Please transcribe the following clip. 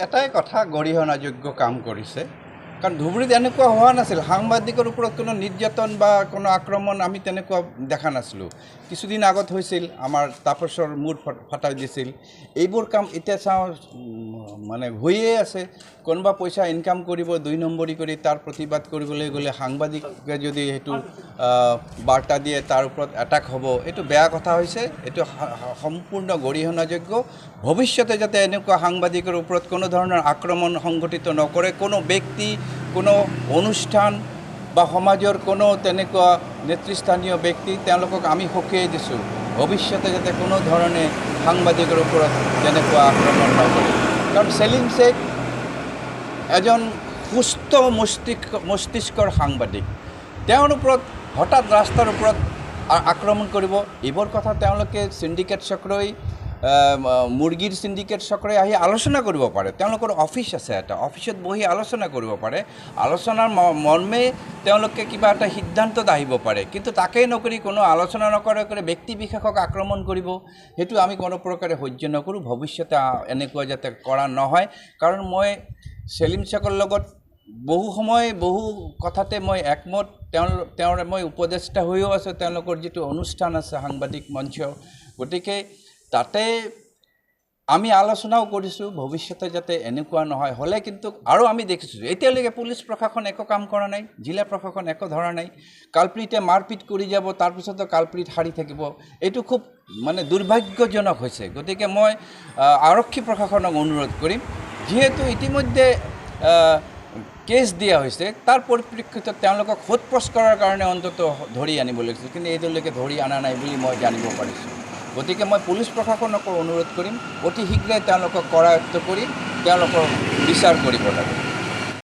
এটাই কথা গৰিহণাযোগ্য কাম কৰিছে কাৰণ ধুবুৰীত এনেকুৱা হোৱা নাছিল সাংবাদিকৰ ওপৰত কোনো নিৰ্যাতন বা কোনো আক্ৰমণ আমি তেনেকুৱা দেখা নাছিলোঁ কিছুদিন আগত হৈছিল আমাৰ তাপসৰ মূৰ ফাটাই দিছিল এইবোৰ কাম এতিয়া চাওঁ মানে হৈয়ে আছে কোনোবা পইচা ইনকাম কৰিব ২ নম্বৰী কৰি তাৰ প্ৰতিবাদ কৰিবলৈ গ'লে সাংবাদিকে যদি সেইটো বাৰ্তা দিয়ে তাৰ ওপৰত এটাক হ'ব এইটো বেয়া কথা হৈছে এইটো সম্পূৰ্ণ গৰিহণাযোগ্য ভৱিষ্যতে যাতে এনেকুৱা সাংবাদিকৰ ওপৰত কোনো ধৰণৰ আক্ৰমণ সংঘটিত নকৰে কোনো ব্যক্তি কোনো অনুষ্ঠান বা সমাজৰ কোনো তেনেকুৱা নেতৃস্থানীয় ব্যক্তি তেওঁলোকক আমি সকীয়াই দিছোঁ ভৱিষ্যতে যাতে কোনো ধৰণে সাংবাদিকৰ ওপৰত তেনেকুৱা আক্ৰমণ নকৰে কাৰণ সেলিম শেখ এজন সুস্থ মস্তিষ্কৰ সাংবাদিক তেওঁৰ ওপৰত হঠাৎ ৰাস্তাৰ ওপৰত আক্ৰমণ কৰিব এইবোৰ কথা তেওঁলোকে সিন্ডিকেট চক্ৰই মুৰ্গীৰ সিন্ডিকেট চক্ৰই আহি আলোচনা কৰিব পাৰে তেওঁলোকৰ অফিচ আছে এটা অফিচত বহি আলোচনা কৰিব পাৰে আলোচনাৰ মৰ্মে তেওঁলোকে কিবা এটা সিদ্ধান্তত আহিব পাৰে কিন্তু তাকেই নকৰি কোনো আলোচনা নকৰাকৈ ব্যক্তি বিশেষক আক্ৰমণ কৰিব সেইটো আমি কোনো প্ৰকাৰে সহ্য নকৰোঁ ভৱিষ্যতে এনেকুৱা যাতে কৰা নহয় কাৰণ মই সেলিম শেখৰ লগত বহু সময় বহু কথাতে মই একমত তেওঁৰ মই উপদেষ্টা হৈও আছোঁ তেওঁলোকৰ যিটো অনুষ্ঠান আছে সাংবাদিক মঞ্চ গতিকে তাতে আমি আলোচনাও কৰিছোঁ ভৱিষ্যতে যাতে এনেকুৱা নহয় হ'লে কিন্তু আৰু আমি দেখিছোঁ এতিয়ালৈকে পুলিচ প্ৰশাসন একো কাম কৰা নাই জিলা প্ৰশাসন একো ধৰা নাই কালপ্ৰিটে মাৰপিট কৰি যাব তাৰপিছতো কালপ্ৰিট হাৰি থাকিব এইটো খুব মানে দুৰ্ভাগ্যজনক হৈছে গতিকে মই আৰক্ষী প্ৰশাসনক অনুৰোধ কৰিম যিহেতু ইতিমধ্যে কেছ দিয়া হৈছে তাৰ পৰিপ্ৰেক্ষিতত তেওঁলোকক সোধপোছ কৰাৰ কাৰণে অন্তত ধৰি আনিব লাগিছিল কিন্তু এইটোলৈকে ধৰি অনা নাই বুলি মই জানিব পাৰিছোঁ গতিকে মই পুলিচ প্ৰশাসনকো অনুৰোধ কৰিম অতি শীঘ্ৰে তেওঁলোকক কৰায়ত্ব কৰি তেওঁলোকৰ বিচাৰ কৰিব লাগে